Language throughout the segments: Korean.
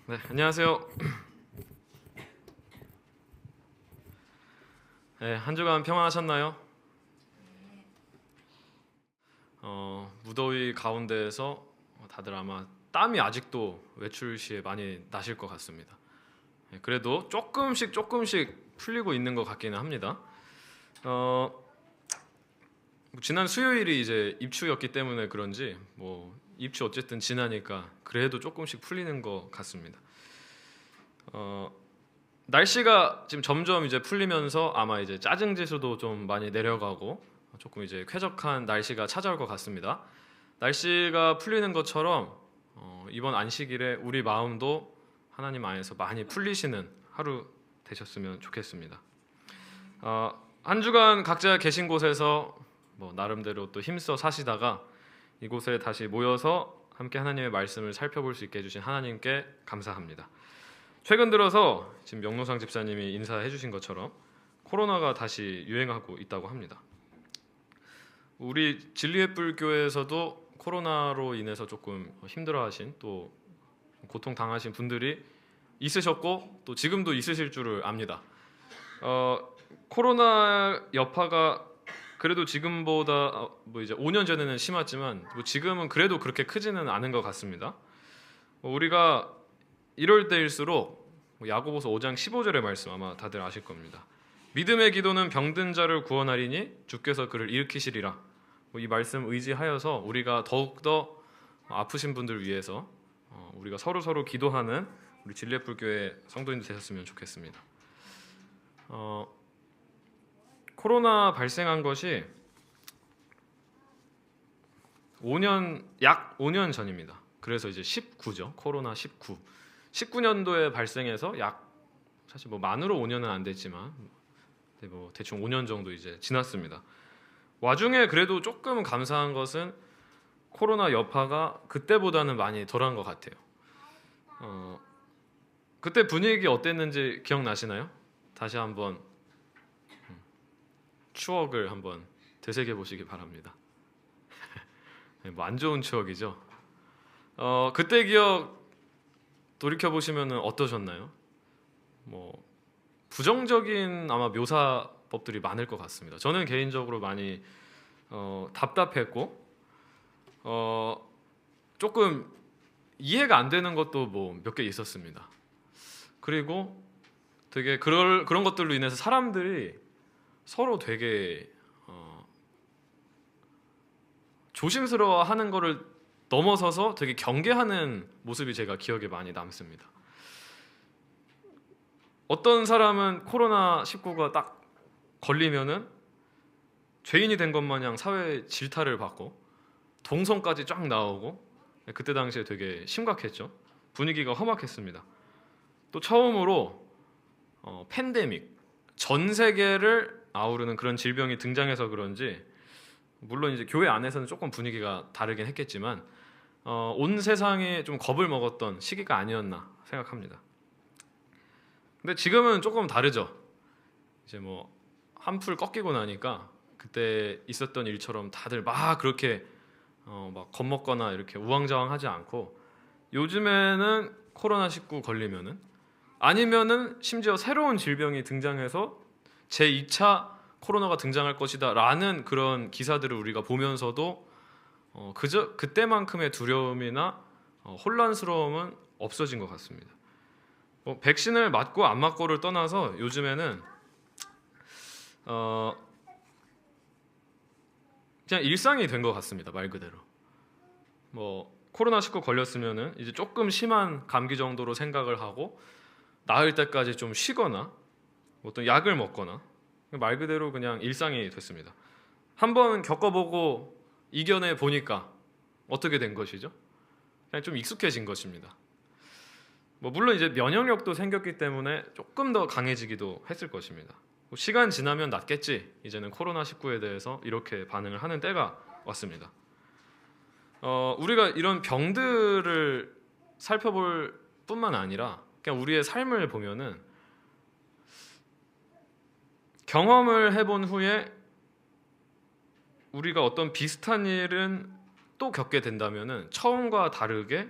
네, 안녕하세요. 네, 한 주간 평안하셨나요? 무더위 가운데에서 다들 아마 땀이 아직도 외출 시에 많이 나실 것 같습니다. 네, 그래도 조금씩 풀리고 있는 것 같기는 합니다. 어, 지난 수요일이 이제 입추였기 때문에 그런지 입추 어쨌든 지나니까 그래도 조금씩 풀리는 것 같습니다. 어, 날씨가 지금 점점 이제 풀리면서 아마 이제 짜증 지수도 좀 많이 내려가고 조금 이제 쾌적한 날씨가 찾아올 것 같습니다. 날씨가 풀리는 것처럼 이번 안식일에 우리 마음도 하나님 안에서 많이 풀리시는 하루 되셨으면 좋겠습니다. 한 주간 각자 계신 곳에서 나름대로 또 힘써 사시다가 이곳에 다시 모여서 함께 하나님의 말씀을 살펴볼 수 있게 해주신 하나님께 감사합니다. 최근 들어서 지금 명노상 집사님이 인사해 주신 것처럼 코로나가 다시 유행하고 있다고 합니다. 우리 진리의 뿔교회에서도 코로나로 인해서 조금 힘들어하신 또 고통 당하신 분들이 있으셨고 또 지금도 있으실 줄을 압니다. 코로나 여파가 그래도 지금보다 이제 5년 전에는 심했지만 지금은 그래도 그렇게 크지는 않은 것 같습니다. 우리가 이럴 때일수록 야고보서 5장 15절의 말씀 아마 다들 아실 겁니다. 믿음의 기도는 병든 자를 구원하리니 주께서 그를 일으키시리라. 이 말씀 의지하여서 우리가 더욱더 아프신 분들 위해서 우리가 서로 기도하는 우리 진리의 성도님들 되셨으면 좋겠습니다. 코로나 발생한 것이 약 5년 전입니다. 그래서 이제 19죠. 코로나 19. 19년도에 발생해서 사실 만으로 5년은 안 됐지만 대충 5년 정도 이제 지났습니다. 와중에 그래도 조금 감사한 것은 코로나 여파가 그때보다는 많이 덜한 것 같아요. 그때 분위기 어땠는지 기억나시나요? 다시 한번 추억을 한번 되새겨 보시기 바랍니다. 안 좋은 추억이죠. 그때 기억 돌이켜 보시면 어떠셨나요? 부정적인 아마 묘사법들이 많을 것 같습니다. 저는 개인적으로 많이 답답했고 조금 이해가 안 되는 것도 몇 개 있었습니다. 그리고 되게 그런 것들로 인해서 사람들이 서로 되게 조심스러워하는 거를 넘어서서 되게 경계하는 모습이 제가 기억에 많이 남습니다. 어떤 사람은 코로나19가 딱 걸리면은 죄인이 된 것 마냥 사회 질타를 받고 동성까지 쫙 나오고 그때 당시에 되게 심각했죠. 분위기가 험악했습니다. 또 처음으로 팬데믹, 전 세계를 아우르는 그런 질병이 등장해서 그런지 물론 이제 교회 안에서는 조금 분위기가 다르긴 했겠지만 온 세상에 좀 겁을 먹었던 시기가 아니었나 생각합니다. 근데 지금은 조금 다르죠. 이제 한풀 꺾이고 나니까 그때 있었던 일처럼 다들 막 그렇게 막 겁먹거나 이렇게 우왕좌왕하지 않고 요즘에는 코로나19 걸리면은 아니면은 심지어 새로운 질병이 등장해서 제2차 코로나가 등장할 것이다 라는 그런 기사들을 우리가 보면서도 그때만큼의 두려움이나 혼란스러움은 없어진 것 같습니다. 백신을 맞고 안 맞고를 떠나서 요즘에는 그냥 일상이 된 것 같습니다. 말 그대로 코로나19 걸렸으면은 이제 조금 심한 감기 정도로 생각을 하고 나을 때까지 좀 쉬거나 어떤 약을 먹거나 말 그대로 그냥 일상이 됐습니다. 한번 겪어보고 이겨내 보니까 어떻게 된 것이죠? 그냥 좀 익숙해진 것입니다. 물론 이제 면역력도 생겼기 때문에 조금 더 강해지기도 했을 것입니다. 시간 지나면 낫겠지. 이제는 코로나19에 대해서 이렇게 반응을 하는 때가 왔습니다. 우리가 이런 병들을 살펴볼 뿐만 아니라 그냥 우리의 삶을 보면은 경험을 해본 후에 우리가 어떤 비슷한 일은 또 겪게 된다면은 처음과 다르게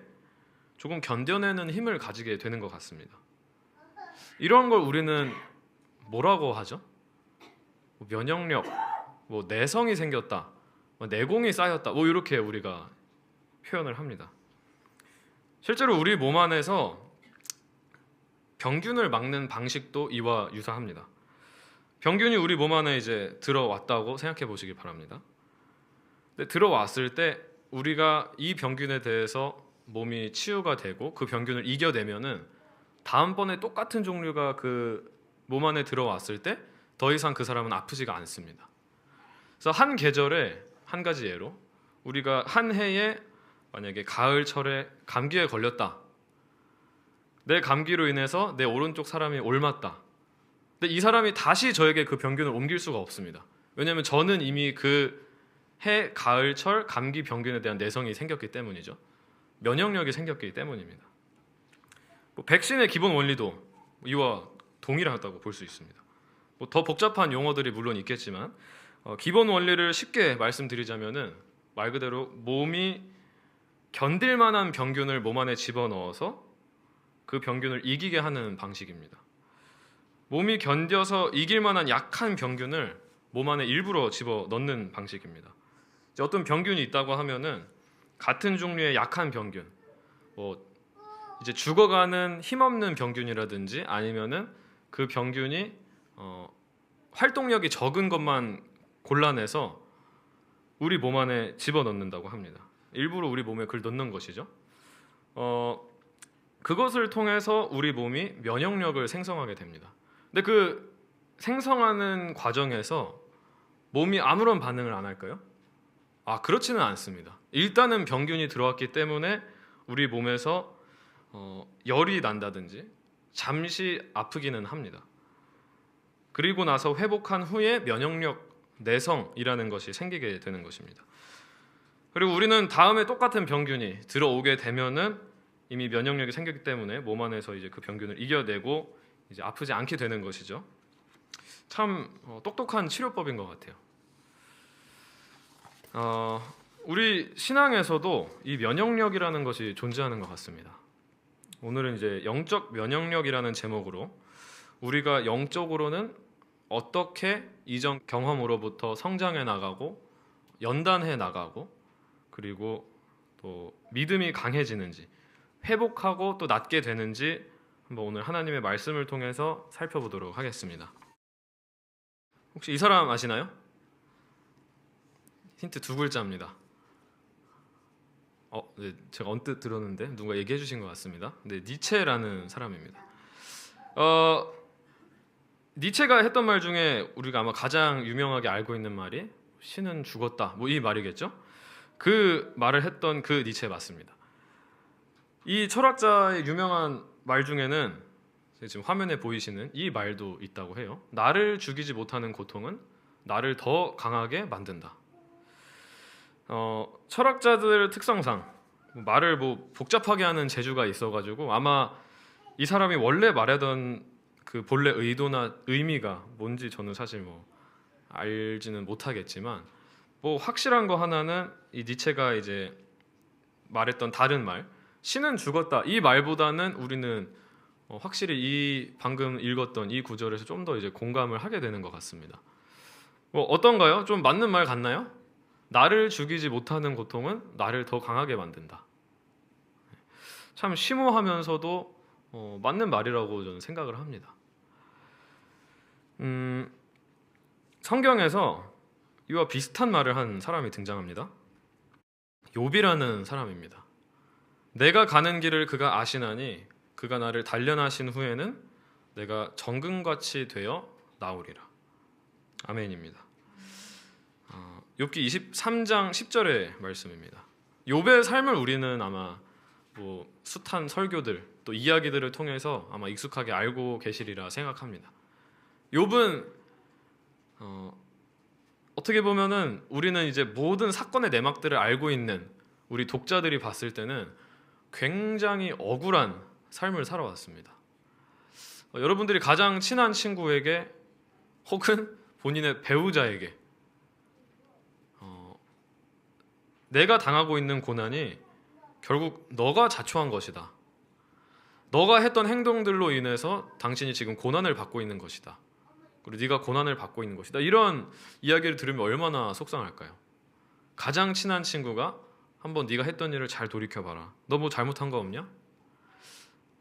조금 견뎌내는 힘을 가지게 되는 것 같습니다. 이런 걸 우리는 뭐라고 하죠? 면역력, 내성이 생겼다, 내공이 쌓였다, 이렇게 우리가 표현을 합니다. 실제로 우리 몸 안에서 병균을 막는 방식도 이와 유사합니다. 병균이 우리 몸 안에 이제 들어왔다고 생각해 보시기 바랍니다. 근데 들어왔을 때 우리가 이 병균에 대해서 몸이 치유가 되고 그 병균을 이겨내면은 다음번에 똑같은 종류가 그 몸 안에 들어왔을 때 더 이상 그 사람은 아프지가 않습니다. 그래서 한 계절에 한 가지 예로 우리가 한 해에 만약에 가을철에 감기에 걸렸다. 내 감기로 인해서 내 오른쪽 사람이 옮았다. 근데 이 사람이 다시 저에게 그 병균을 옮길 수가 없습니다. 왜냐하면 저는 이미 그 해 가을철 감기 병균에 대한 내성이 생겼기 때문이죠. 면역력이 생겼기 때문입니다. 백신의 기본 원리도 이와 동일하다고 볼 수 있습니다. 더 복잡한 용어들이 물론 있겠지만 기본 원리를 쉽게 말씀드리자면은 말 그대로 몸이 견딜 만한 병균을 몸 안에 집어넣어서 그 병균을 이기게 하는 방식입니다. 몸이 견뎌서 이길 만한 약한 병균을 몸 안에 일부러 집어넣는 방식입니다. 어떤 병균이 있다고 하면은 같은 종류의 약한 병균, 이제 죽어가는 힘없는 병균이라든지 아니면은 그 병균이 활동력이 적은 것만 골라내서 우리 몸 안에 집어넣는다고 합니다. 일부러 우리 몸에 그걸 넣는 것이죠. 그것을 통해서 우리 몸이 면역력을 생성하게 됩니다. 근데 그 생성하는 과정에서 몸이 아무런 반응을 안 할까요? 그렇지는 않습니다. 일단은 병균이 들어왔기 때문에 우리 몸에서 열이 난다든지 잠시 아프기는 합니다. 그리고 나서 회복한 후에 면역력 내성이라는 것이 생기게 되는 것입니다. 그리고 우리는 다음에 똑같은 병균이 들어오게 되면은 이미 면역력이 생겼기 때문에 몸 안에서 이제 그 병균을 이겨내고 이제 아프지 않게 되는 것이죠. 참 똑똑한 치료법인 것 같아요. 우리 신앙에서도 이 면역력이라는 것이 존재하는 것 같습니다. 오늘은 이제 영적 면역력이라는 제목으로 우리가 영적으로는 어떻게 이전 경험으로부터 성장해 나가고 연단해 나가고 그리고 또 믿음이 강해지는지 회복하고 또 낫게 되는지 한번 오늘 하나님의 말씀을 통해서 살펴보도록 하겠습니다. 혹시 이 사람 아시나요? 힌트 2글자입니다. 네, 제가 언뜻 들었는데 누가 얘기해 주신 것 같습니다. 네, 니체라는 사람입니다. 니체가 했던 말 중에 우리가 아마 가장 유명하게 알고 있는 말이 신은 죽었다. 이 말이겠죠? 그 말을 했던 그 니체 맞습니다. 이 철학자의 유명한 말 중에는 지금 화면에 보이시는 이 말도 있다고 해요. 나를 죽이지 못하는 고통은 나를 더 강하게 만든다. 철학자들 특성상 말을 복잡하게 하는 재주가 있어가지고 아마 이 사람이 원래 말하던 그 본래 의도나 의미가 뭔지 저는 사실 알지는 못하겠지만 확실한 거 하나는 이 니체가 이제 말했던 다른 말 신은 죽었다 이 말보다는 우리는 확실히 이 방금 읽었던 이 구절에서 좀 더 이제 공감을 하게 되는 것 같습니다. 어떤가요? 좀 맞는 말 같나요? 나를 죽이지 못하는 고통은 나를 더 강하게 만든다. 참 심오하면서도 맞는 말이라고 저는 생각을 합니다. 성경에서 이와 비슷한 말을 한 사람이 등장합니다. 욥이라는 사람입니다. 내가 가는 길을 그가 아시나니 그가 나를 단련하신 후에는 내가 정금같이 되어 나오리라. 아멘입니다. 욥기 23장 10절의 말씀입니다. 욥의 삶을 우리는 아마 숱한 설교들 또 이야기들을 통해서 아마 익숙하게 알고 계시리라 생각합니다. 욥은 어떻게 보면은 우리는 이제 모든 사건의 내막들을 알고 있는 우리 독자들이 봤을 때는 굉장히 억울한 삶을 살아왔습니다. 여러분들이 가장 친한 친구에게 혹은 본인의 배우자에게 내가 당하고 있는 고난이 결국 너가 자초한 것이다. 너가 했던 행동들로 인해서 당신이 지금 고난을 받고 있는 것이다. 그리고 네가 고난을 받고 있는 것이다. 이런 이야기를 들으면 얼마나 속상할까요? 가장 친한 친구가 한번 네가 했던 일을 잘 돌이켜봐라. 너 뭐 잘못한 거 없냐?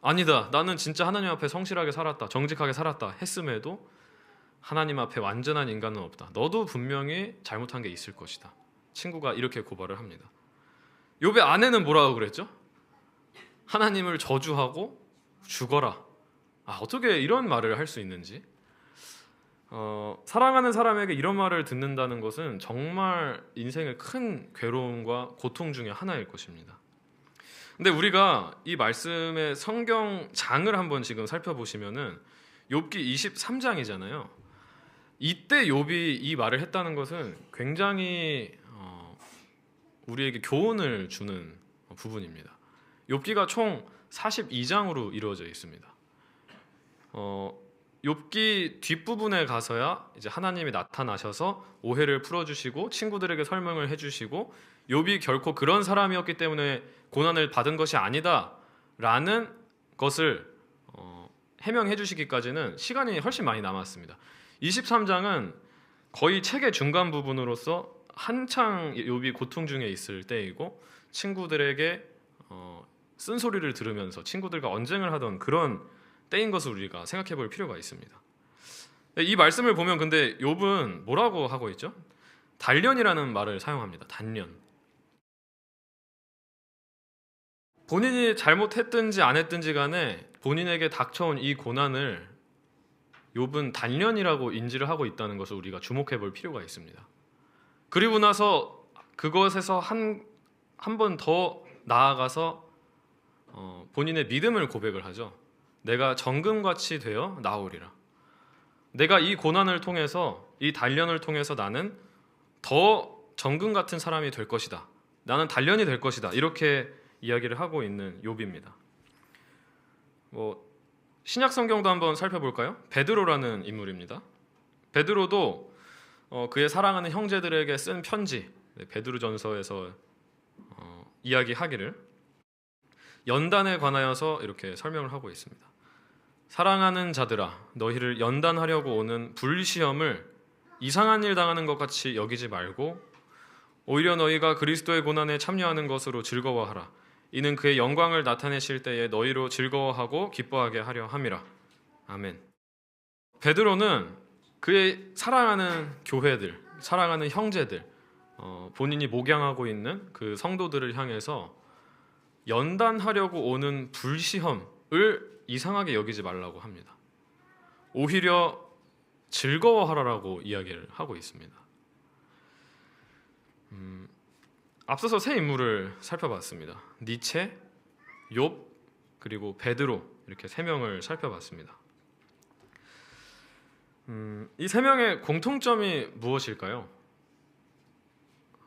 아니다. 나는 진짜 하나님 앞에 성실하게 살았다. 정직하게 살았다. 했음에도 하나님 앞에 완전한 인간은 없다. 너도 분명히 잘못한 게 있을 것이다. 친구가 이렇게 고발을 합니다. 욥의 아내는 뭐라고 그랬죠? 하나님을 저주하고 죽어라. 어떻게 이런 말을 할 수 있는지. 사랑하는 사람에게 이런 말을 듣는다는 것은 정말 인생의 큰 괴로움과 고통 중에 하나일 것입니다. 근데 우리가 이 말씀의 성경 장을 한번 지금 살펴보시면은 욥기 23장이잖아요. 이때 욥이 이 말을 했다는 것은 굉장히 우리에게 교훈을 주는 부분입니다. 욥기가 총 42장으로 이루어져 있습니다. 욥기 뒷부분에 가서야 이제 하나님이 나타나셔서 오해를 풀어주시고 친구들에게 설명을 해주시고 욥이 결코 그런 사람이었기 때문에 고난을 받은 것이 아니다라는 것을 해명해 주시기까지는 시간이 훨씬 많이 남았습니다. 23장은 거의 책의 중간 부분으로서 한창 욥이 고통 중에 있을 때이고 친구들에게 쓴소리를 들으면서 친구들과 언쟁을 하던 그런 때인 것을 우리가 생각해 볼 필요가 있습니다. 이 말씀을 보면 근데 욥은 뭐라고 하고 있죠? 단련이라는 말을 사용합니다. 단련. 본인이 잘못했든지 안 했든지 간에 본인에게 닥쳐온 이 고난을 욥은 단련이라고 인지를 하고 있다는 것을 우리가 주목해 볼 필요가 있습니다. 그리고 나서 그것에서 한 번 더 나아가서 본인의 믿음을 고백을 하죠. 내가 정금같이 되어 나오리라. 내가 이 고난을 통해서 이 단련을 통해서 나는 더 정금 같은 사람이 될 것이다. 나는 단련이 될 것이다. 이렇게 이야기를 하고 있는 욥입니다. 신약 성경도 한번 살펴볼까요? 베드로라는 인물입니다. 베드로도 그의 사랑하는 형제들에게 쓴 편지, 베드로전서에서 이야기하기를 연단에 관하여서 이렇게 설명을 하고 있습니다. 사랑하는 자들아, 너희를 연단하려고 오는 불시험을 이상한 일 당하는 것 같이 여기지 말고 오히려 너희가 그리스도의 고난에 참여하는 것으로 즐거워하라. 이는 그의 영광을 나타내실 때에 너희로 즐거워하고 기뻐하게 하려 함이라. 아멘. 베드로는 그의 사랑하는 교회들, 사랑하는 형제들, 본인이 목양하고 있는 그 성도들을 향해서 연단하려고 오는 불시험을 이상하게 여기지 말라고 합니다. 오히려 즐거워하라라고 이야기를 하고 있습니다. 앞서서 세 인물을 살펴봤습니다. 니체, 욥, 그리고 베드로 이렇게 세 명을 살펴봤습니다. 이 세 명의 공통점이 무엇일까요?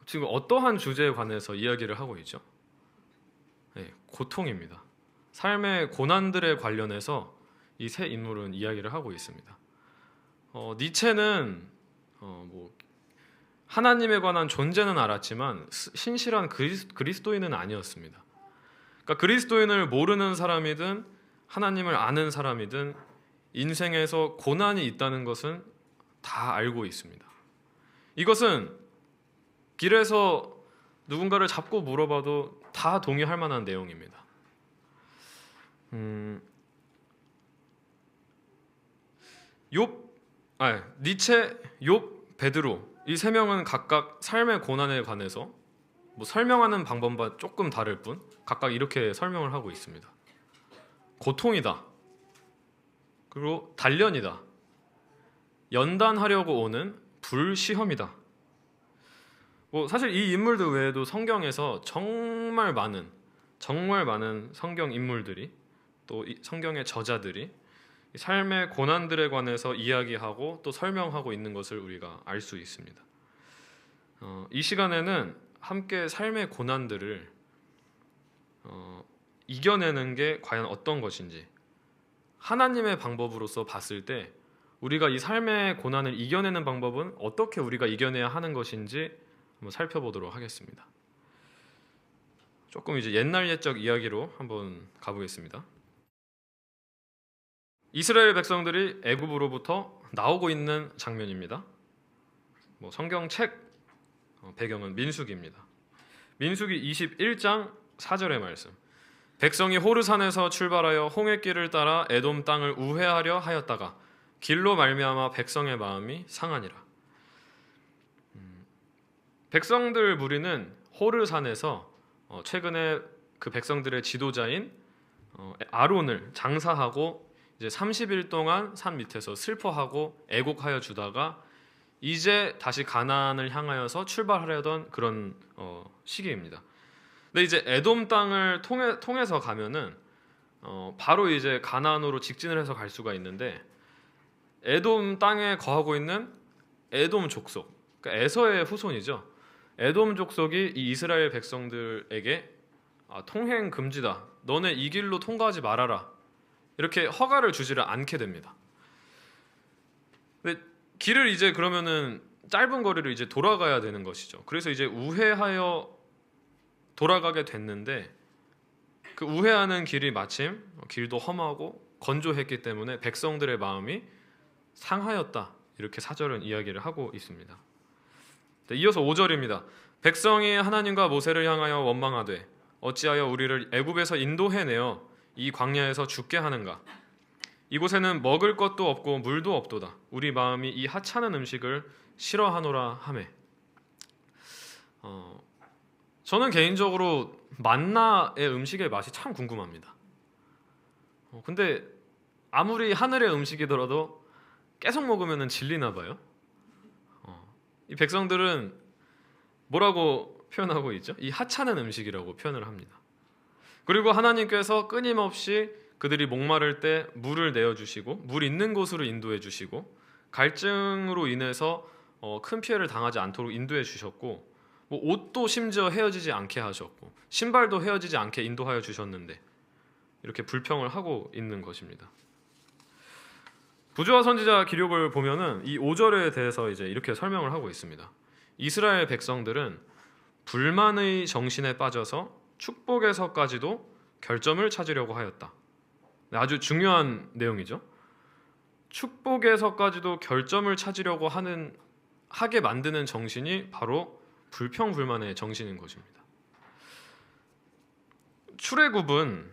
지금 어떠한 주제에 관해서 이야기를 하고 있죠? 네, 고통입니다. 삶의 고난들에 관련해서 이 세 인물은 이야기를 하고 있습니다. 니체는 하나님에 관한 존재는 알았지만 신실한 그리스도인은 아니었습니다. 그러니까 그리스도인을 모르는 사람이든 하나님을 아는 사람이든 인생에서 고난이 있다는 것은 다 알고 있습니다. 이것은 길에서 누군가를 잡고 물어봐도 다 동의할 만한 내용입니다. 니체, 욥, 베드로 이 세 명은 각각 삶의 고난에 관해서 설명하는 방법과 조금 다를 뿐 각각 이렇게 설명을 하고 있습니다. 고통이다. 그리고 단련이다. 연단하려고 오는 불시험이다. 사실 이 인물들 외에도 성경에서 정말 많은 성경 인물들이 또 성경의 저자들이 삶의 고난들에 관해서 이야기하고 또 설명하고 있는 것을 우리가 알 수 있습니다. 이 시간에는 함께 삶의 고난들을 이겨내는 게 과연 어떤 것인지 하나님의 방법으로서 봤을 때 우리가 이 삶의 고난을 이겨내는 방법은 어떻게 우리가 이겨내야 하는 것인지 한번 살펴보도록 하겠습니다. 조금 이제 옛날 옛적 이야기로 한번 가보겠습니다. 이스라엘 백성들이 애굽으로부터 나오고 있는 장면입니다. 성경책 배경은 민수기입니다. 민수기 21장 4절의 말씀. 백성이 호르산에서 출발하여 홍해길을 따라 에돔 땅을 우회하려 하였다가 길로 말미암아 백성의 마음이 상하니라. 백성들 무리는 호르산에서 최근에 그 백성들의 지도자인 아론을 장사하고 이제 30일 동안 산 밑에서 슬퍼하고 애곡하여 주다가 이제 다시 가나안을 향하여서 출발하려던 그런 시기입니다. 근데 이제 에돔 땅을 통해서 가면은 바로 이제 가나안으로 직진을 해서 갈 수가 있는데, 에돔 땅에 거하고 있는 에돔 족속, 그러니까 에서의 후손이죠. 에돔 족속이 이 이스라엘 백성들에게 통행 금지다, 너네 이 길로 통과하지 말아라, 이렇게 허가를 주지를 않게 됩니다. 근데 길을 이제 그러면은 짧은 거리를 이제 돌아가야 되는 것이죠. 그래서 이제 우회하여 돌아가게 됐는데, 그 우회하는 길이 마침 길도 험하고 건조했기 때문에 백성들의 마음이 상하였다, 이렇게 4절은 이야기를 하고 있습니다. 이어서 5절입니다. 백성이 하나님과 모세를 향하여 원망하되 어찌하여 우리를 애굽에서 인도해내어 이 광야에서 죽게 하는가? 이곳에는 먹을 것도 없고 물도 없도다. 우리 마음이 이 하찮은 음식을 싫어하노라 하매. 저는 개인적으로 만나의 음식의 맛이 참 궁금합니다. 근데 아무리 하늘의 음식이더라도 계속 먹으면 질리나 봐요. 이 백성들은 뭐라고 표현하고 있죠? 이 하찮은 음식이라고 표현을 합니다. 그리고 하나님께서 끊임없이 그들이 목마를 때 물을 내어주시고 물 있는 곳으로 인도해 주시고 갈증으로 인해서 큰 피해를 당하지 않도록 인도해 주셨고, 옷도 심지어 헤어지지 않게 하셨고 신발도 헤어지지 않게 인도하여 주셨는데 이렇게 불평을 하고 있는 것입니다. 부조와 선지자 기록을 보면은 이 5절에 대해서 이제 이렇게 설명을 하고 있습니다. 이스라엘 백성들은 불만의 정신에 빠져서 축복에서까지도 결점을 찾으려고 하였다. 아주 중요한 내용이죠. 축복에서까지도 결점을 찾으려고 하게 만드는 정신이 바로 불평불만의 정신인 것입니다. 출애굽은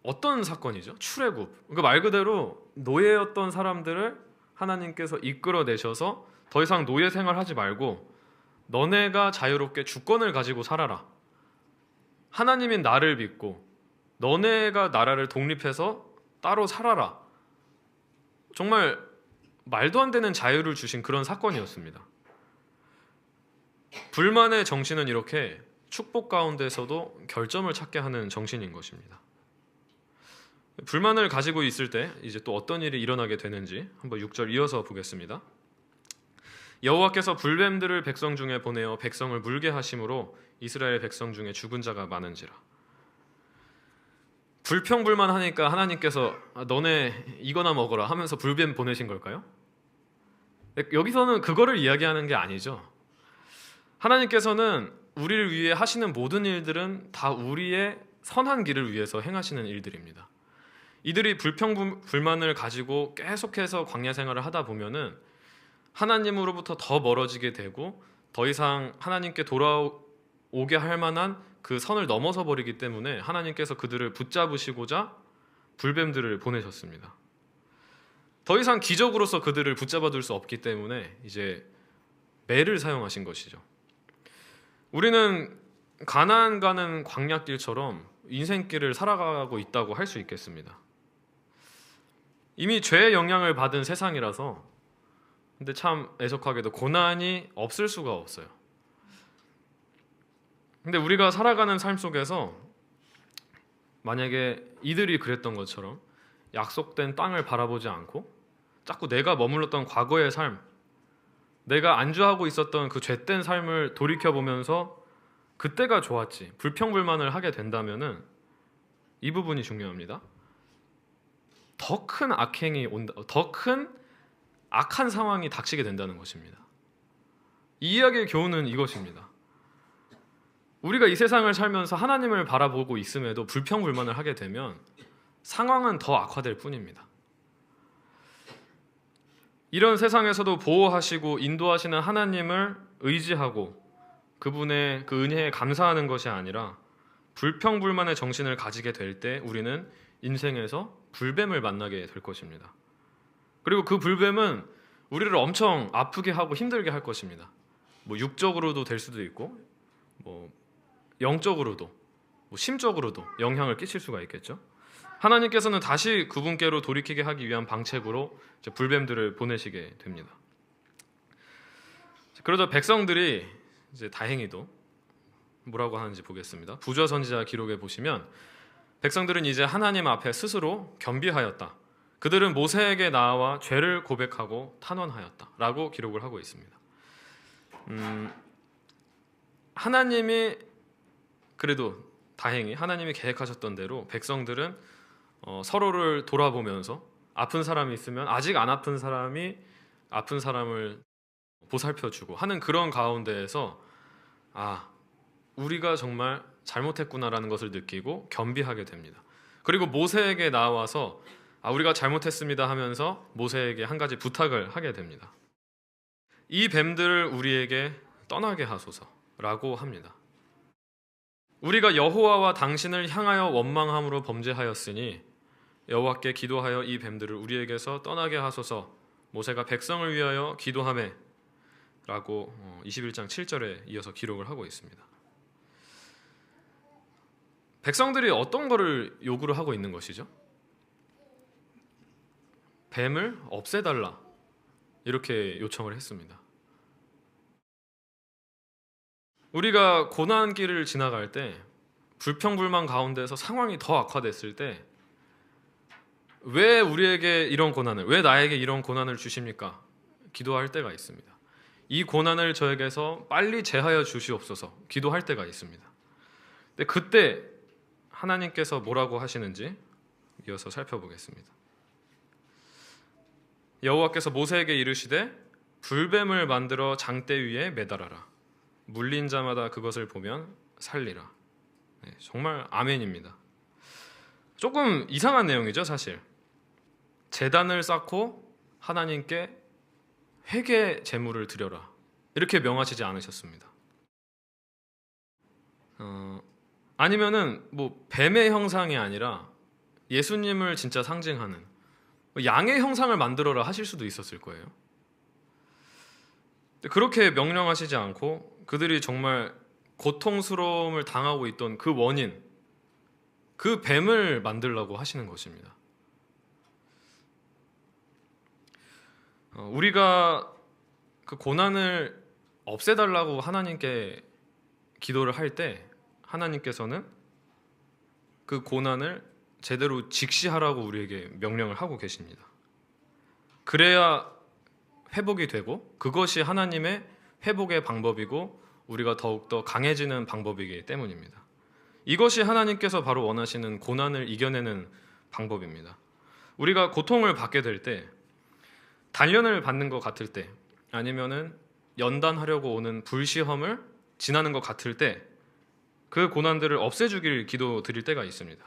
어떤 사건이죠? 출애굽. 그러니까 말 그대로 노예였던 사람들을 하나님께서 이끌어내셔서 더 이상 노예 생활하지 말고 너네가 자유롭게 주권을 가지고 살아라. 하나님인 나를 믿고 너네가 나라를 독립해서 따로 살아라. 정말 말도 안 되는 자유를 주신 그런 사건이었습니다. 불만의 정신은 이렇게 축복 가운데서도 결점을 찾게 하는 정신인 것입니다. 불만을 가지고 있을 때 이제 또 어떤 일이 일어나게 되는지 한번 6절 이어서 보겠습니다. 여호와께서 불뱀들을 백성 중에 보내어 백성을 물게 하심으로 이스라엘 백성 중에 죽은 자가 많은지라. 불평불만하니까 하나님께서 너네 이거나 먹어라 하면서 불뱀 보내신 걸까요? 여기서는 그거를 이야기하는 게 아니죠. 하나님께서는 우리를 위해 하시는 모든 일들은 다 우리의 선한 길을 위해서 행하시는 일들입니다. 이들이 불평불만을 가지고 계속해서 광야 생활을 하다 보면은 하나님으로부터 더 멀어지게 되고 더 이상 하나님께 돌아오게 할 만한 그 선을 넘어서 버리기 때문에 하나님께서 그들을 붙잡으시고자 불뱀들을 보내셨습니다. 더 이상 기적으로서 그들을 붙잡아둘 수 없기 때문에 이제 매를 사용하신 것이죠. 우리는 가나안 가는 광야길처럼 인생길을 살아가고 있다고 할 수 있겠습니다. 이미 죄의 영향을 받은 세상이라서, 근데 참 애석하게도 고난이 없을 수가 없어요. 근데 우리가 살아가는 삶 속에서 만약에 이들이 그랬던 것처럼 약속된 땅을 바라보지 않고 자꾸 내가 머물렀던 과거의 삶, 내가 안주하고 있었던 그 죄된 삶을 돌이켜보면서 그때가 좋았지, 불평불만을 하게 된다면은 이 부분이 중요합니다. 더 큰 악행이 온다, 더 큰 악한 상황이 닥치게 된다는 것입니다. 이 이야기의 교훈은 이것입니다. 우리가 이 세상을 살면서 하나님을 바라보고 있음에도 불평불만을 하게 되면 상황은 더 악화될 뿐입니다. 이런 세상에서도 보호하시고 인도하시는 하나님을 의지하고 그분의 그 은혜에 감사하는 것이 아니라 불평불만의 정신을 가지게 될 때 우리는 인생에서 불뱀을 만나게 될 것입니다. 그리고 그 불뱀은 우리를 엄청 아프게 하고 힘들게 할 것입니다. 뭐 육적으로도 될 수도 있고 뭐 영적으로도 심적으로도 영향을 끼칠 수가 있겠죠. 하나님께서는 다시 그분께로 돌이키게 하기 위한 방책으로 이제 불뱀들을 보내시게 됩니다. 그러자 백성들이 이제 다행히도 뭐라고 하는지 보겠습니다. 부조 선지자 기록에 보시면 백성들은 이제 하나님 앞에 스스로 겸비하였다. 그들은 모세에게 나와 죄를 고백하고 탄원하였다라고 기록을 하고 있습니다. 하나님이 그래도 다행히 하나님이 계획하셨던 대로 백성들은 서로를 돌아보면서 아픈 사람이 있으면 아직 안 아픈 사람이 아픈 사람을 보살펴주고 하는 그런 가운데에서 우리가 정말 잘못했구나라는 것을 느끼고 겸비하게 됩니다. 그리고 모세에게 나와서 우리가 잘못했습니다 하면서 모세에게 한 가지 부탁을 하게 됩니다. 이 뱀들을 우리에게 떠나게 하소서라고 합니다. 우리가 여호와와 당신을 향하여 원망함으로 범죄하였으니 여호와께 기도하여 이 뱀들을 우리에게서 떠나게 하소서. 모세가 백성을 위하여 기도하매 라고 21장 7절에 이어서 기록을 하고 있습니다. 백성들이 어떤 거를 요구를 하고 있는 것이죠? 뱀을 없애달라 이렇게 요청을 했습니다. 우리가 고난길을 지나갈 때 불평불만 가운데서 상황이 더 악화됐을 때 왜 우리에게 이런 고난을, 왜 나에게 이런 고난을 주십니까? 기도할 때가 있습니다. 이 고난을 저에게서 빨리 제하여 주시옵소서 기도할 때가 있습니다. 근데 그때 하나님께서 뭐라고 하시는지 이어서 살펴보겠습니다. 여호와께서 모세에게 이르시되 불뱀을 만들어 장대 위에 매달아라. 물린 자마다 그것을 보면 살리라. 정말 아멘입니다. 조금 이상한 내용이죠, 사실. 제단을 쌓고 하나님께 회개 제물을 드려라. 이렇게 명하시지 않으셨습니다. 아니면은 뭐 뱀의 형상이 아니라 예수님을 진짜 상징하는 양의 형상을 만들어라 하실 수도 있었을 거예요. 그렇게 명령하시지 않고 그들이 정말 고통스러움을 당하고 있던 그 원인, 그 뱀을 만들라고 하시는 것입니다. 우리가 그 고난을 없애달라고 하나님께 기도를 할 때 하나님께서는 그 고난을 제대로 직시하라고 우리에게 명령을 하고 계십니다. 그래야 회복이 되고 그것이 하나님의 회복의 방법이고 우리가 더욱더 강해지는 방법이기 때문입니다. 이것이 하나님께서 바로 원하시는 고난을 이겨내는 방법입니다. 우리가 고통을 받게 될 때, 단련을 받는 것 같을 때, 아니면은 연단하려고 오는 불시험을 지나는 것 같을 때 그 고난들을 없애주길 기도드릴 때가 있습니다.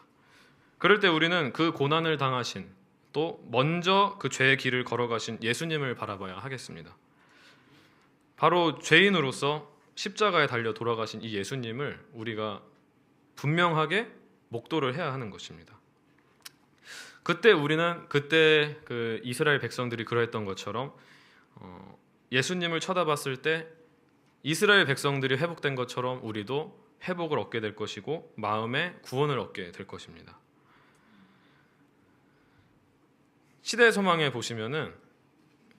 그럴 때 우리는 그 고난을 당하신 또 먼저 그 죄의 길을 걸어가신 예수님을 바라봐야 하겠습니다. 바로 죄인으로서 십자가에 달려 돌아가신 이 예수님을 우리가 분명하게 목도를 해야 하는 것입니다. 그때 우리는 그때 그 이스라엘 백성들이 그러했던 것처럼 예수님을 쳐다봤을 때 이스라엘 백성들이 회복된 것처럼 우리도 회복을 얻게 될 것이고 마음의 구원을 얻게 될 것입니다. 시대 소망에 보시면은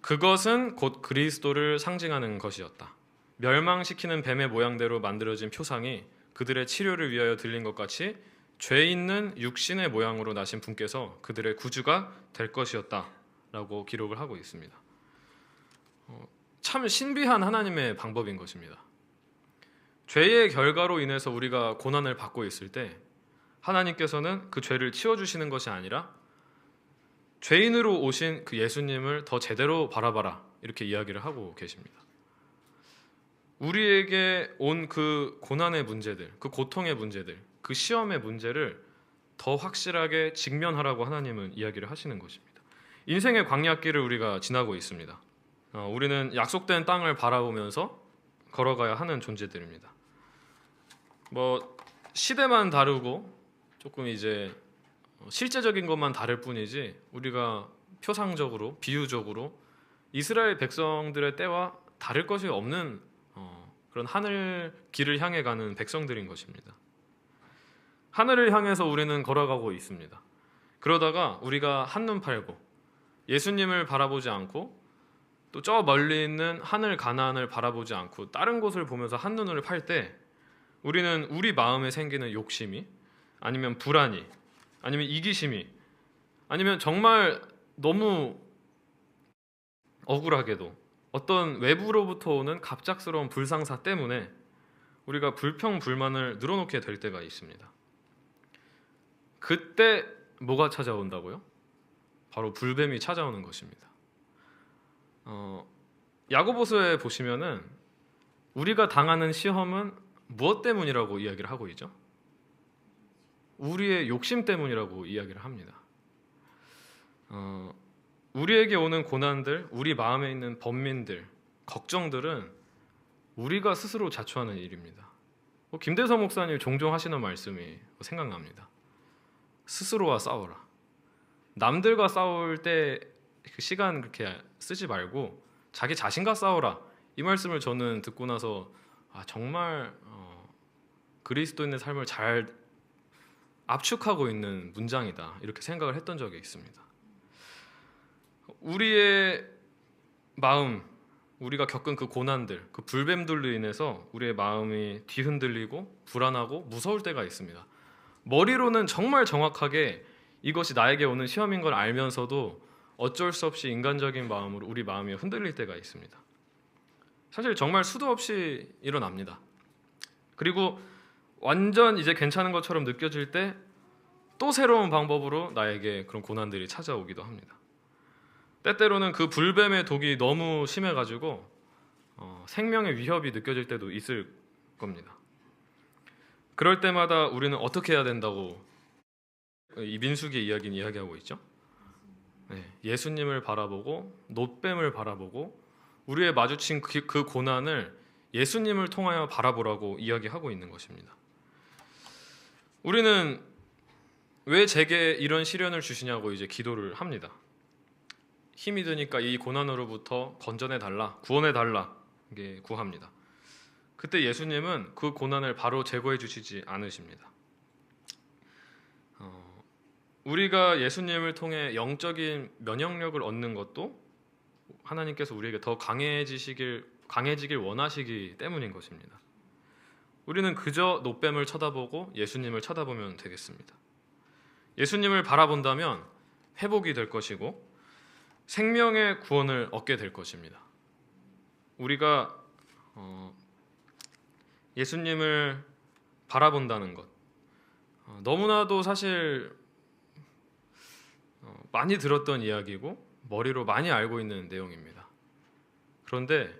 그것은 곧 그리스도를 상징하는 것이었다. 멸망시키는 뱀의 모양대로 만들어진 표상이 그들의 치료를 위하여 들린 것 같이 죄 있는 육신의 모양으로 나신 분께서 그들의 구주가 될 것이었다라고 기록을 하고 있습니다. 참 신비한 하나님의 방법인 것입니다. 죄의 결과로 인해서 우리가 고난을 받고 있을 때 하나님께서는 그 죄를 치워주시는 것이 아니라 죄인으로 오신 그 예수님을 더 제대로 바라봐라 이렇게 이야기를 하고 계십니다. 우리에게 온 그 고난의 문제들, 그 고통의 문제들, 그 시험의 문제를 더 확실하게 직면하라고 하나님은 이야기를 하시는 것입니다. 인생의 광야길을 우리가 지나고 있습니다. 우리는 약속된 땅을 바라보면서 걸어가야 하는 존재들입니다. 뭐 시대만 다르고 조금 이제 실제적인 것만 다를 뿐이지 우리가 표상적으로 비유적으로 이스라엘 백성들의 때와 다를 것이 없는 그런 하늘 길을 향해 가는 백성들인 것입니다. 하늘을 향해서 우리는 걸어가고 있습니다. 그러다가 우리가 한눈 팔고 예수님을 바라보지 않고 또 저 멀리 있는 하늘 가나안을 바라보지 않고 다른 곳을 보면서 한눈을 팔 때 우리는 우리 마음에 생기는 욕심이 아니면 불안이 아니면 이기심이 아니면 정말 너무 억울하게도 어떤 외부로부터 오는 갑작스러운 불상사 때문에 우리가 불평불만을 늘어놓게 될 때가 있습니다. 그때 뭐가 찾아온다고요? 바로 불뱀이 찾아오는 것입니다. 야고보서에 보시면은 우리가 당하는 시험은 무엇 때문이라고 이야기를 하고 있죠? 우리의 욕심 때문이라고 이야기를 합니다. 우리에게 오는 고난들, 우리 마음에 있는 번민들, 걱정들은 우리가 스스로 자초하는 일입니다. 김대서 목사님 종종 하시는 말씀이 생각납니다. 스스로와 싸워라. 남들과 싸울 때 그 시간 그렇게 쓰지 말고 자기 자신과 싸워라. 이 말씀을 저는 듣고 나서 정말 그리스도인의 삶을 잘 압축하고 있는 문장이다. 이렇게 생각을 했던 적이 있습니다. 우리의 마음, 우리가 겪은 그 고난들, 그 불뱀들로 인해서 우리의 마음이 뒤흔들리고 불안하고 무서울 때가 있습니다. 머리로는 정말 정확하게 이것이 나에게 오는 시험인 걸 알면서도 어쩔 수 없이 인간적인 마음으로 우리 마음이 흔들릴 때가 있습니다. 사실 정말 수도 없이 일어납니다. 그리고 완전 이제 괜찮은 것처럼 느껴질 때 또 새로운 방법으로 나에게 그런 고난들이 찾아오기도 합니다. 때때로는 그 불뱀의 독이 너무 심해가지고 생명의 위협이 느껴질 때도 있을 겁니다. 그럴 때마다 우리는 어떻게 해야 된다고 이 민수기의 이야기는 이야기하고 있죠. 예수님을 바라보고 놋뱀을 바라보고 우리의 마주친 그 고난을 예수님을 통하여 바라보라고 이야기하고 있는 것입니다. 우리는 왜 제게 이런 시련을 주시냐고 이제 기도를 합니다. 힘이 드니까 이 고난으로부터 건져내 달라, 구원해 달라 이게 구합니다. 그때 예수님은 그 고난을 바로 제거해 주시지 않으십니다. 우리가 예수님을 통해 영적인 면역력을 얻는 것도 하나님께서 우리에게 더 강해지길 원하시기 때문인 것입니다. 우리는 그저 놋뱀을 쳐다보고 예수님을 쳐다보면 되겠습니다. 예수님을 바라본다면 회복이 될 것이고 생명의 구원을 얻게 될 것입니다. 우리가 예수님을 바라본다는 것 너무나도 사실 많이 들었던 이야기고 머리로 많이 알고 있는 내용입니다. 그런데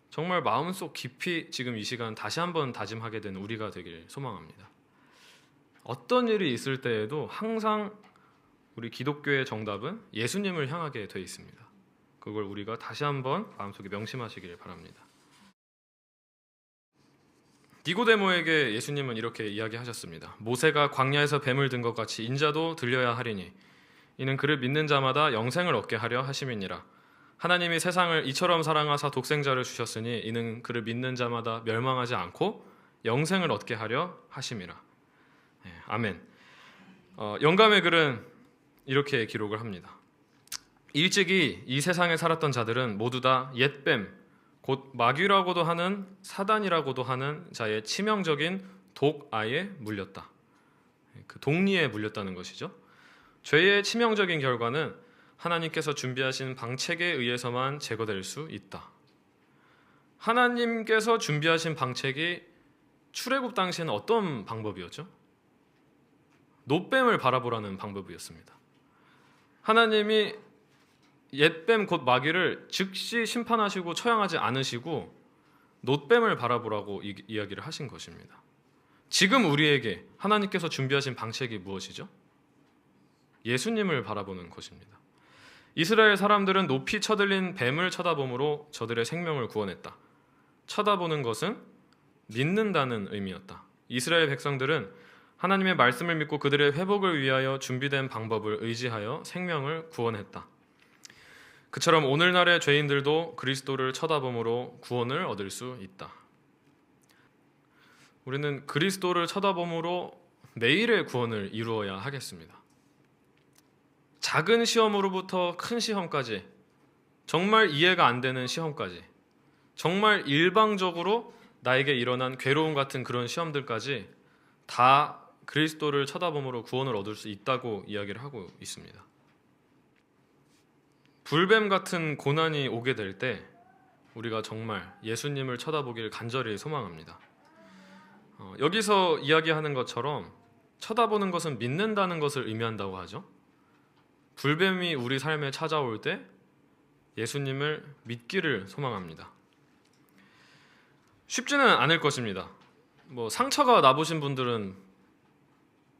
정말 마음속 깊이 지금 이 시간 다시 한번 다짐하게 된 우리가 되길 소망합니다. 어떤 일이 있을 때에도 항상 우리 기독교의 정답은 예수님을 향하게 되어 있습니다. 그걸 우리가 다시 한번 마음속에 명심하시길 바랍니다. 니고데모에게 예수님은 이렇게 이야기하셨습니다. 모세가 광야에서 뱀을 든 것 같이 인자도 들려야 하리니 이는 그를 믿는 자마다 영생을 얻게 하려 하심이니라. 하나님이 세상을 이처럼 사랑하사 독생자를 주셨으니 이는 그를 믿는 자마다 멸망하지 않고 영생을 얻게 하려 하심이라. 아멘. 영감의 글은 이렇게 기록을 합니다. 일찍이 이 세상에 살았던 자들은 모두 다 옛뱀, 곧 마귀라고도 하는 사단이라고도 하는 자의 치명적인 독아에 물렸다. 그 독리에 물렸다는 것이죠. 죄의 치명적인 결과는 하나님께서 준비하신 방책에 의해서만 제거될 수 있다. 하나님께서 준비하신 방책이 출애굽 당시에는 어떤 방법이었죠? 놋뱀을 바라보라는 방법이었습니다. 하나님이 옛뱀 곧 마귀를 즉시 심판하시고 처형하지 않으시고 놋뱀을 바라보라고 이야기를 하신 것입니다. 지금 우리에게 하나님께서 준비하신 방책이 무엇이죠? 예수님을 바라보는 것입니다. 이스라엘 사람들은 높이 쳐들린 뱀을 쳐다봄으로 저들의 생명을 구원했다. 쳐다보는 것은 믿는다는 의미였다. 이스라엘 백성들은 하나님의 말씀을 믿고 그들의 회복을 위하여 준비된 방법을 의지하여 생명을 구원했다. 그처럼 오늘날의 죄인들도 그리스도를 쳐다봄으로 구원을 얻을 수 있다. 우리는 그리스도를 쳐다봄으로 매일의 구원을 이루어야 하겠습니다. 작은 시험으로부터 큰 시험까지, 정말 이해가 안 되는 시험까지, 정말 일방적으로 나에게 일어난 괴로움 같은 그런 시험들까지 다 그리스도를 쳐다봄으로 구원을 얻을 수 있다고 이야기를 하고 있습니다. 불뱀 같은 고난이 오게 될 때 우리가 정말 예수님을 쳐다보길 간절히 소망합니다. 여기서 이야기하는 것처럼 쳐다보는 것은 믿는다는 것을 의미한다고 하죠. 불뱀이 우리 삶에 찾아올 때 예수님을 믿기를 소망합니다. 쉽지는 않을 것입니다. 상처가 나보신 분들은,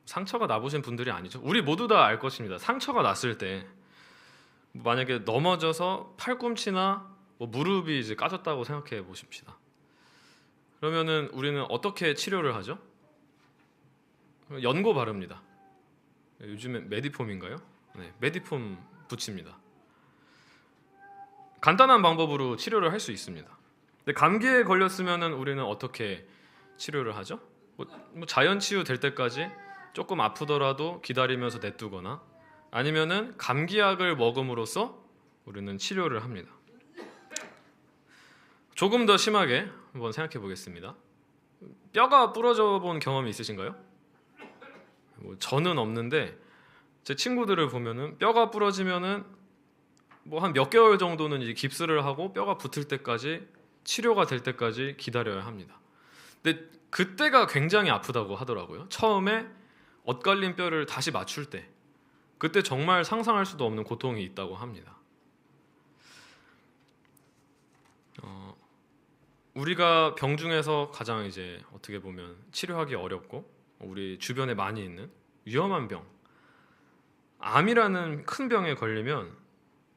상처가 나보신 분들이 아니죠. 우리 모두 다 알 것입니다. 상처가 났을 때 만약에 넘어져서 팔꿈치나 무릎이 이제 까졌다고 생각해 보십시다. 그러면은 우리는 어떻게 치료를 하죠? 연고 바릅니다. 요즘에 메디폼인가요? 네, 메디폼 붙입니다. 간단한 방법으로 치료를 할 수 있습니다. 근데 감기에 걸렸으면은 우리는 어떻게 치료를 하죠? 자연 치유 될 때까지 조금 아프더라도 기다리면서 냅두거나 아니면은 감기약을 먹음으로써 우리는 치료를 합니다. 조금 더 심하게 한번 생각해 보겠습니다. 뼈가 부러져 본 경험이 있으신가요? 저는 없는데 제 친구들을 보면은 뼈가 부러지면은 한 몇 개월 정도는 이제 깁스를 하고 뼈가 붙을 때까지, 치료가 될 때까지 기다려야 합니다. 근데 그때가 굉장히 아프다고 하더라고요. 처음에 엇갈린 뼈를 다시 맞출 때, 그때 정말 상상할 수도 없는 고통이 있다고 합니다. 우리가 병 중에서 가장 이제 어떻게 보면 치료하기 어렵고 우리 주변에 많이 있는 위험한 병, 암이라는 큰 병에 걸리면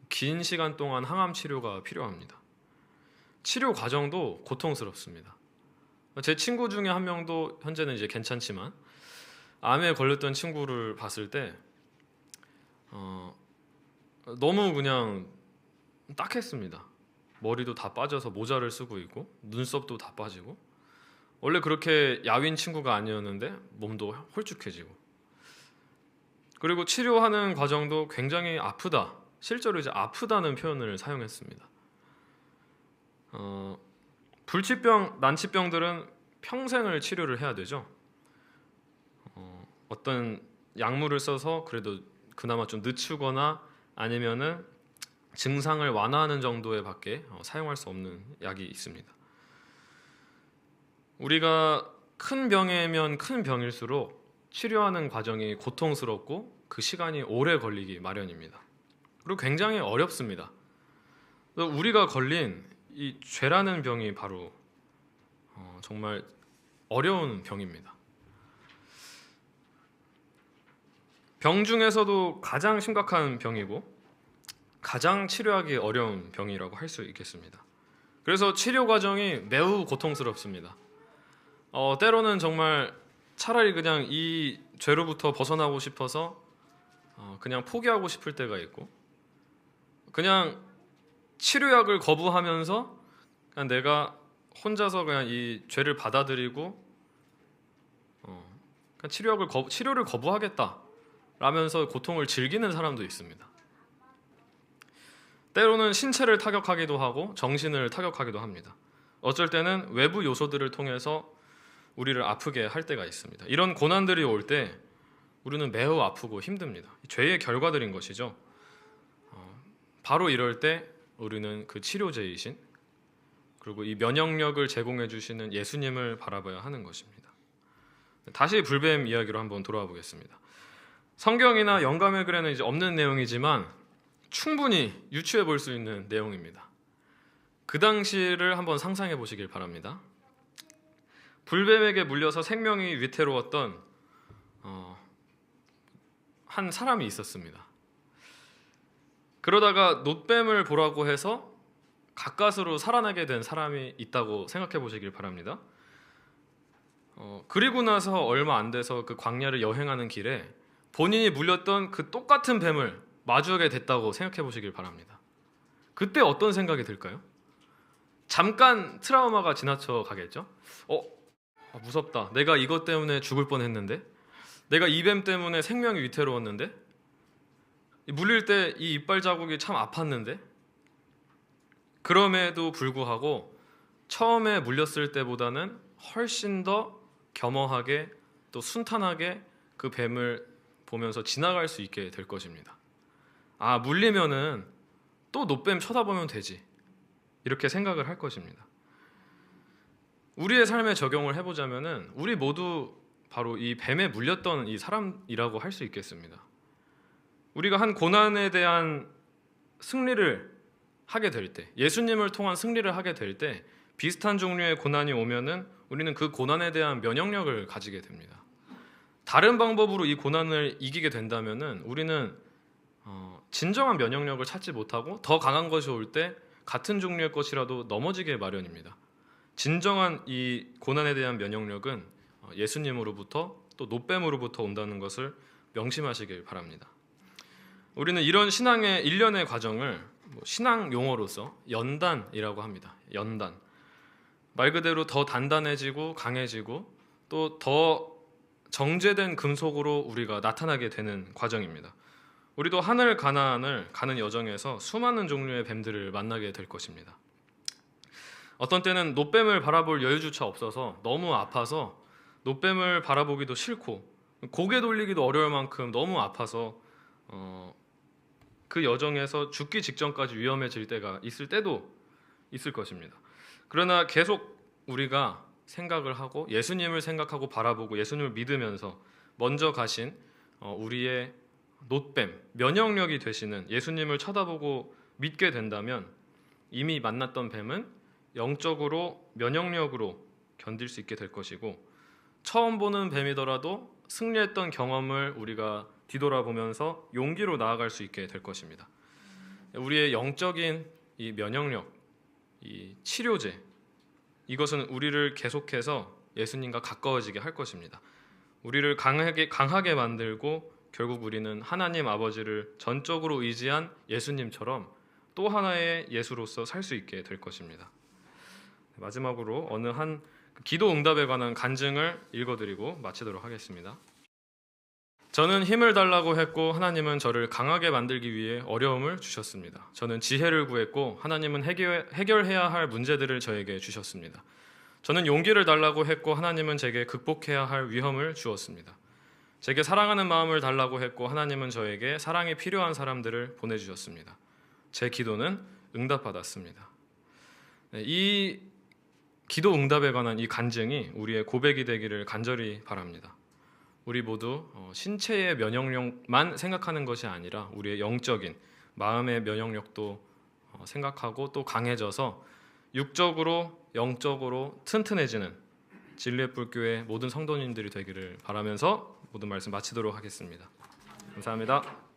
긴 시간 동안 항암 치료가 필요합니다. 치료 과정도 고통스럽습니다. 제 친구 중에 한 명도 현재는 이제 괜찮지만 암에 걸렸던 친구를 봤을 때 너무 그냥 딱했습니다. 머리도 다 빠져서 모자를 쓰고 있고 눈썹도 다 빠지고, 원래 그렇게 야윈 친구가 아니었는데 몸도 홀쭉해지고, 그리고 치료하는 과정도 굉장히 아프다, 실제로 이제 아프다는 표현을 사용했습니다. 불치병, 난치병들은 평생을 치료를 해야 되죠. 어떤 약물을 써서 그래도 그나마 좀 늦추거나 아니면은 증상을 완화하는 정도의 밖에 사용할 수 없는 약이 있습니다. 우리가 큰 병이면 큰 병일수록 치료하는 과정이 고통스럽고 그 시간이 오래 걸리기 마련입니다. 그리고 굉장히 어렵습니다. 우리가 걸린 이 죄라는 병이 바로 정말 어려운 병입니다. 병 중에서도 가장 심각한 병이고 가장 치료하기 어려운 병이라고 할 수 있겠습니다. 그래서 치료 과정이 매우 고통스럽습니다. 때로는 정말 차라리 그냥 이 죄로부터 벗어나고 싶어서 그냥 포기하고 싶을 때가 있고, 그냥 치료약을 거부하면서 그냥 내가 혼자서 그냥 이 죄를 받아들이고 그냥 치료를 거부하겠다 라면서 고통을 즐기는 사람도 있습니다. 때로는 신체를 타격하기도 하고 정신을 타격하기도 합니다. 어쩔 때는 외부 요소들을 통해서 우리를 아프게 할 때가 있습니다. 이런 고난들이 올 때 우리는 매우 아프고 힘듭니다. 죄의 결과들인 것이죠. 바로 이럴 때 우리는 그 치료제이신, 그리고 이 면역력을 제공해 주시는 예수님을 바라봐야 하는 것입니다. 다시 불뱀 이야기로 한번 돌아와 보겠습니다. 성경이나 영감의 글에는 이제 없는 내용이지만 충분히 유추해 볼 수 있는 내용입니다. 그 당시를 한번 상상해 보시길 바랍니다. 불뱀에게 물려서 생명이 위태로웠던 한 사람이 있었습니다. 그러다가 놋뱀을 보라고 해서 가까스로 살아나게 된 사람이 있다고 생각해 보시길 바랍니다. 그리고 나서 얼마 안 돼서 그 광야를 여행하는 길에 본인이 물렸던 그 똑같은 뱀을 마주하게 됐다고 생각해 보시길 바랍니다. 그때 어떤 생각이 들까요? 잠깐 트라우마가 지나쳐 가겠죠? 무섭다. 내가 이것 때문에 죽을 뻔했는데, 내가 이 뱀 때문에 생명이 위태로웠는데, 물릴 때 이 이빨 자국이 참 아팠는데, 그럼에도 불구하고 처음에 물렸을 때보다는 훨씬 더 겸허하게 또 순탄하게 그 뱀을 보면서 지나갈 수 있게 될 것입니다. 물리면은 또 놋뱀 쳐다보면 되지, 이렇게 생각을 할 것입니다. 우리의 삶에 적용을 해보자면은 우리 모두 바로 이 뱀에 물렸던 이 사람이라고 할 수 있겠습니다. 우리가 한 고난에 대한 승리를 하게 될 때, 예수님을 통한 승리를 하게 될 때 비슷한 종류의 고난이 오면은 우리는 그 고난에 대한 면역력을 가지게 됩니다. 다른 방법으로 이 고난을 이기게 된다면은 우리는 진정한 면역력을 찾지 못하고 더 강한 것이 올 때 같은 종류의 것이라도 넘어지게 마련입니다. 진정한 이 고난에 대한 면역력은 예수님으로부터 또 놋뱀으로부터 온다는 것을 명심하시길 바랍니다. 우리는 이런 신앙의 일련의 과정을 신앙 용어로서 연단이라고 합니다. 연단. 말 그대로 더 단단해지고 강해지고 또 더 정제된 금속으로 우리가 나타나게 되는 과정입니다. 우리도 하늘 가나안을 가는 여정에서 수많은 종류의 뱀들을 만나게 될 것입니다. 어떤 때는 놋뱀을 바라볼 여유조차 없어서 너무 아파서 놋뱀을 바라보기도 싫고 고개 돌리기도 어려울 만큼 너무 아파서 그 여정에서 죽기 직전까지 위험해질 때가 있을 때도 있을 것입니다. 그러나 계속 우리가 생각을 하고 예수님을 생각하고 바라보고 예수님을 믿으면서 먼저 가신 우리의 놋뱀, 면역력이 되시는 예수님을 쳐다보고 믿게 된다면 이미 만났던 뱀은 영적으로 면역력으로 견딜 수 있게 될 것이고, 처음 보는 뱀이더라도 승리했던 경험을 우리가 뒤돌아보면서 용기로 나아갈 수 있게 될 것입니다. 우리의 영적인 이 면역력, 이 치료제, 이것은 우리를 계속해서 예수님과 가까워지게 할 것입니다. 우리를 강하게 만들고 결국 우리는 하나님 아버지를 전적으로 의지한 예수님처럼 또 하나의 예수로서 살 수 있게 될 것입니다. 마지막으로 어느 한 기도 응답에 관한 간증을 읽어드리고 마치도록 하겠습니다. 저는 힘을 달라고 했고 하나님은 저를 강하게 만들기 위해 어려움을 주셨습니다. 저는 지혜를 구했고 하나님은 해결해야 할 문제들을 저에게 주셨습니다. 저는 용기를 달라고 했고 하나님은 제게 극복해야 할 위험을 주었습니다. 제게 사랑하는 마음을 달라고 했고 하나님은 저에게 사랑이 필요한 사람들을 보내주셨습니다. 제 기도는 응답받았습니다. 이 기도 응답에 관한 이 간증이 우리의 고백이 되기를 간절히 바랍니다. 우리 모두 신체의 면역력만 생각하는 것이 아니라 우리의 영적인 마음의 면역력도 생각하고 또 강해져서 육적으로 영적으로 튼튼해지는 진리의 불교의 모든 성도님들이 되기를 바라면서 모든 말씀 마치도록 하겠습니다. 감사합니다.